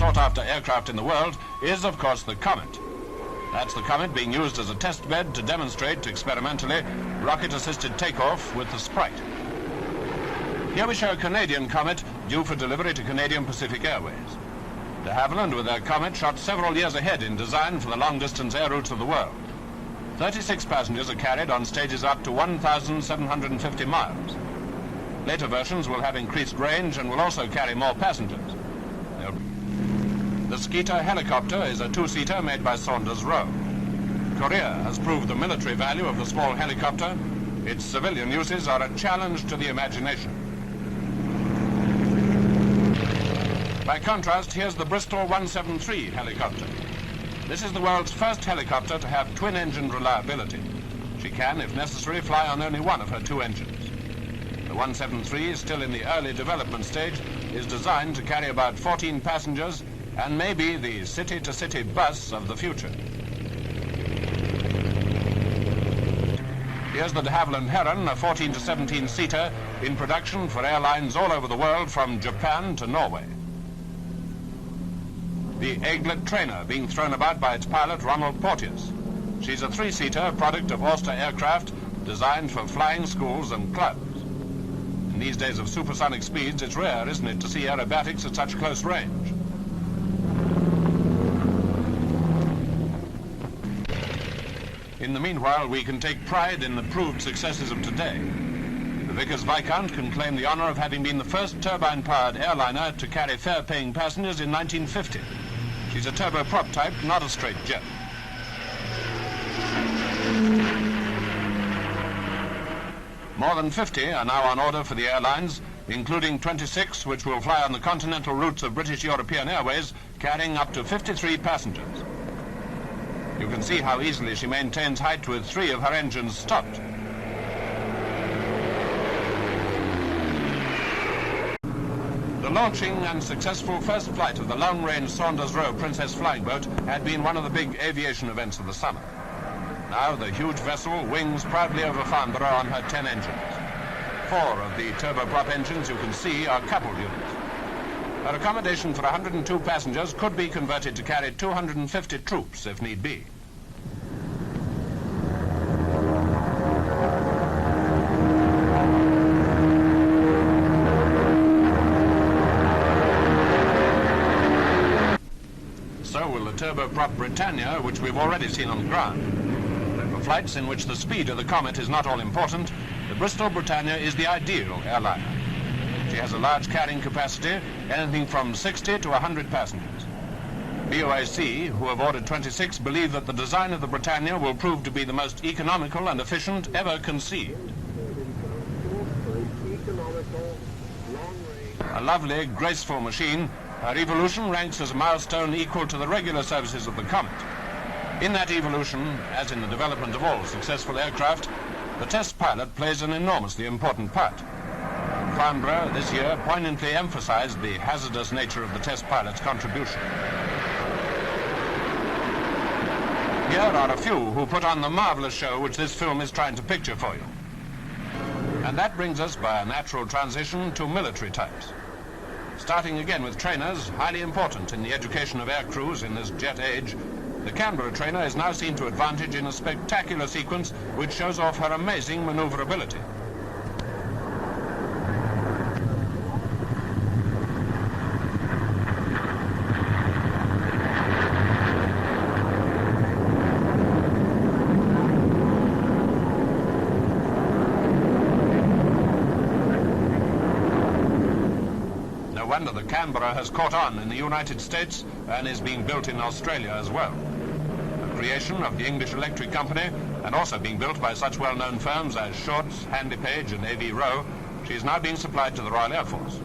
sought-after aircraft in the world is, of course, the Comet. That's the Comet being used as a test bed to demonstrate experimentally rocket-assisted takeoff with the Sprite. Here we show a Canadian Comet due for delivery to Canadian Pacific Airways. De Havilland, with their Comet, shot several years ahead in design for the long-distance air routes of the world. 36 passengers are carried on stages up to 1,750 miles. Later versions will have increased range and will also carry more passengers. The Skeeter helicopter is a two-seater made by Saunders-Roe. Korea has proved the military value of the small helicopter. Its civilian uses are a challenge to the imagination. By contrast, here's the Bristol 173 helicopter. This is the world's first helicopter to have twin-engined reliability. She can, if necessary, fly on only one of her two engines. The 173, still in the early development stage, is designed to carry about 14 passengers and may be the city-to-city bus of the future. Here's the de Havilland Heron, a 14 to 17-seater in production for airlines all over the world from Japan to Norway. The Aiglet trainer being thrown about by its pilot, Ronald Porteous. She's a three-seater product of Auster aircraft designed for flying schools and clubs. In these days of supersonic speeds, it's rare, isn't it, to see aerobatics at such close range. In the meanwhile, we can take pride in the proved successes of today. The Vickers Viscount can claim the honor of having been the first turbine-powered airliner to carry fare-paying passengers in 1950. She's a turboprop type, not a straight jet. More than 50 are now on order for the airlines, including 26 which will fly on the continental routes of British European Airways, carrying up to 53 passengers. You can see how easily she maintains height with 3 of her engines stopped. The launching and successful first flight of the long-range Saunders-Roe Princess flying boat had been one of the big aviation events of the summer. Now the huge vessel wings proudly over Farnborough on her 10 engines. 4 of the turboprop engines you can see are coupled units. Her accommodation for 102 passengers could be converted to carry 250 troops if need be. So will the turboprop Britannia, which we've already seen on the ground. For flights in which the speed of the Comet is not all important, the Bristol Britannia is the ideal airliner. She has a large carrying capacity, anything from 60 to 100 passengers. BOAC, who have ordered 26, believe that the design of the Britannia will prove to be the most economical and efficient ever conceived. A lovely, graceful machine, her evolution ranks as a milestone equal to the regular services of the Comet. In that evolution, as in the development of all successful aircraft, the test pilot plays an enormously important part. Farnborough this year poignantly emphasized the hazardous nature of the test pilot's contribution. Here are a few who put on the marvelous show which this film is trying to picture for you. And that brings us by a natural transition to military types. Starting again with trainers, highly important in the education of air crews in this jet age, the Canberra trainer is now seen to advantage in a spectacular sequence which shows off her amazing maneuverability. No wonder the Canberra has caught on in the United States and is being built in Australia as well. A creation of the English Electric Company and also being built by such well-known firms as Shorts, Handipage and Avro, she is now being supplied to the Royal Air Force.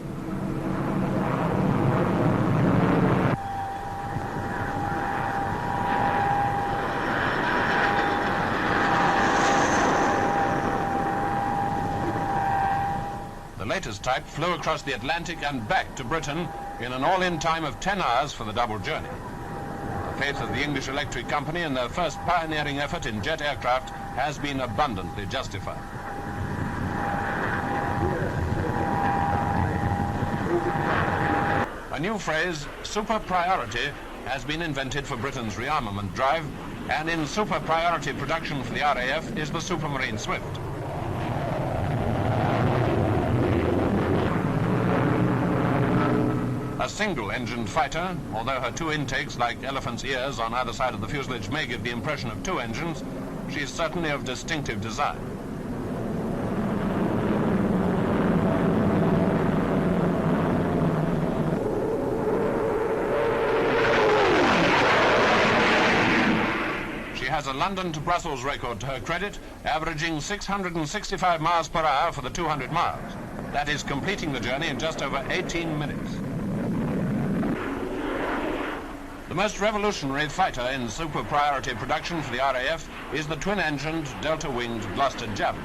The latest type flew across the Atlantic and back to Britain in an all-in time of 10 hours for the double journey. The faith of the English Electric Company in their first pioneering effort in jet aircraft has been abundantly justified. A A new phrase, super priority, has been invented for Britain's rearmament drive, and in super priority production for the RAF is the Supermarine Swif. A single-engined fighter, although her two intakes, like elephant's ears on either side of the fuselage, may give the impression of two engines, she is certainly of distinctive design. She has a London to Brussels record to her credit, averaging 665 miles per hour for the 200 miles. That is completing the journey in just over 18 minutes. The most revolutionary fighter in super priority production for the RAF is the twin-engined, delta-winged Gloster Javelin.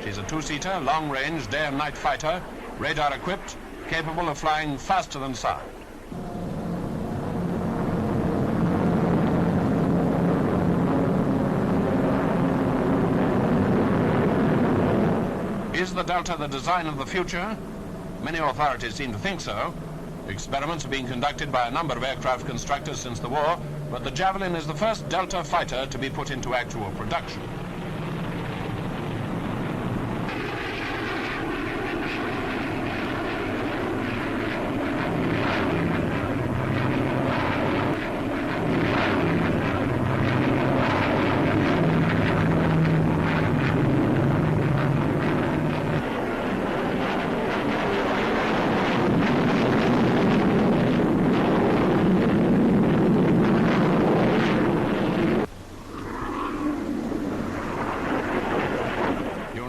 She's a two-seater, long-range, day and night fighter, radar-equipped, capable of flying faster than sound. Is the Delta the design of the future? Many authorities seem to think so. Experiments are being conducted by a number of aircraft constructors since the war, but the Javelin is the first Delta fighter to be put into actual production.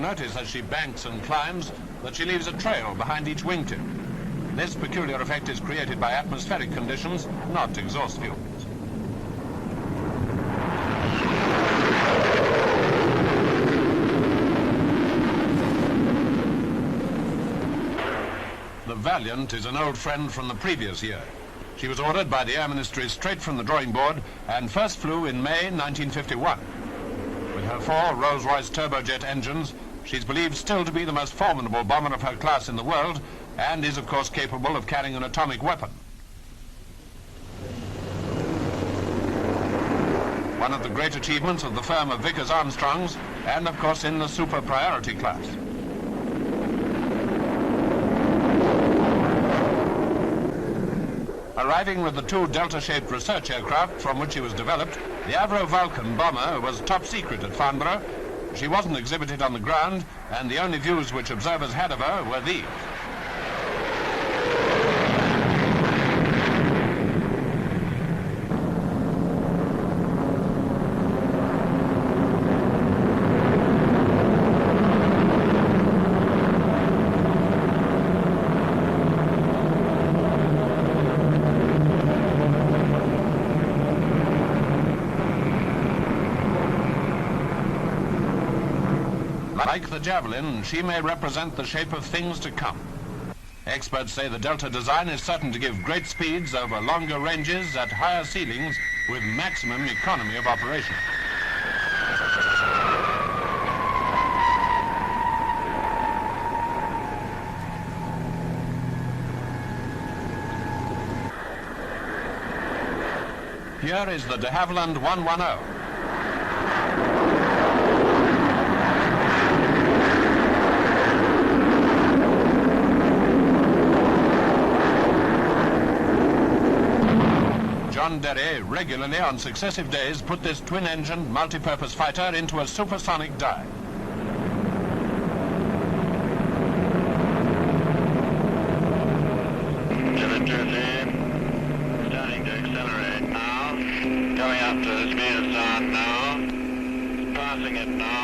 Notice as she banks and climbs that she leaves a trail behind each wingtip. This peculiar effect is created by atmospheric conditions, not exhaust fumes. The Valiant is an old friend from the previous year. She was ordered by the Air Ministry straight from the drawing board and first flew in May 1951. With her 4 Rolls-Royce turbojet engines, she's believed still to be the most formidable bomber of her class in the world, and is of course capable of carrying an atomic weapon. One of the great achievements of the firm of Vickers Armstrongs, and of course in the super priority class. Arriving with the 2 Delta-shaped research aircraft from which she was developed, the Avro Vulcan bomber was top secret at Farnborough. She wasn't exhibited on the ground, and the only views which observers had of her were these. Like the Javelin, she may represent the shape of things to come. Experts say the Delta design is certain to give great speeds over longer ranges at higher ceilings with maximum economy of operation. Here is the Havilland DH.110. John Derry regularly on successive days put this twin-engined multi-purpose fighter into a supersonic dive. Starting to accelerate now. Coming up to the speed of sound now. Passing it now.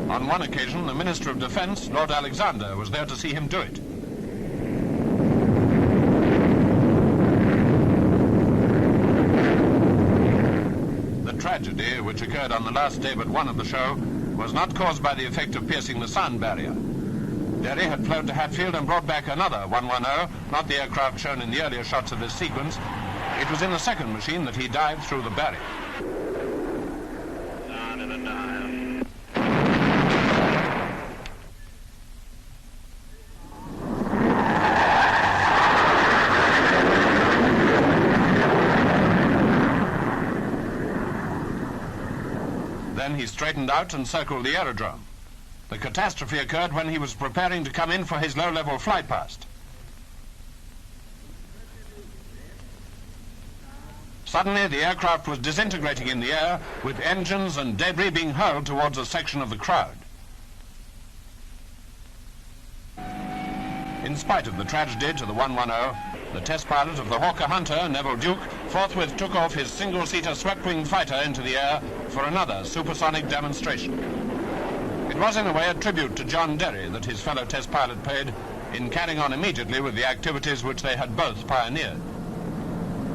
On one occasion, the Minister of Defence, Lord Alexander, was there to see him do it. The tragedy, which occurred on the last day but one of the show, was not caused by the effect of piercing the sound barrier. Derry had flown to Hatfield and brought back another 110, not the aircraft shown in the earlier shots of this sequence. It was in the second machine that he dived through the barrier. into the dive. Then he straightened out and circled the aerodrome. The catastrophe occurred when he was preparing to come in for his low-level flight past. Suddenly, the aircraft was disintegrating in the air, with engines and debris being hurled towards a section of the crowd. In spite of the tragedy to the 110, the test pilot of the Hawker Hunter, Neville Duke, forthwith took off his single-seater swept-wing fighter into the air for another supersonic demonstration. It was in a way a tribute to John Derry that his fellow test pilot paid in carrying on immediately with the activities which they had both pioneered.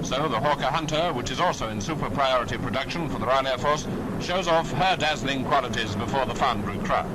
So the Hawker Hunter, which is also in super priority production for the Royal Air Force, shows off her dazzling qualities before the Farnborough crowd.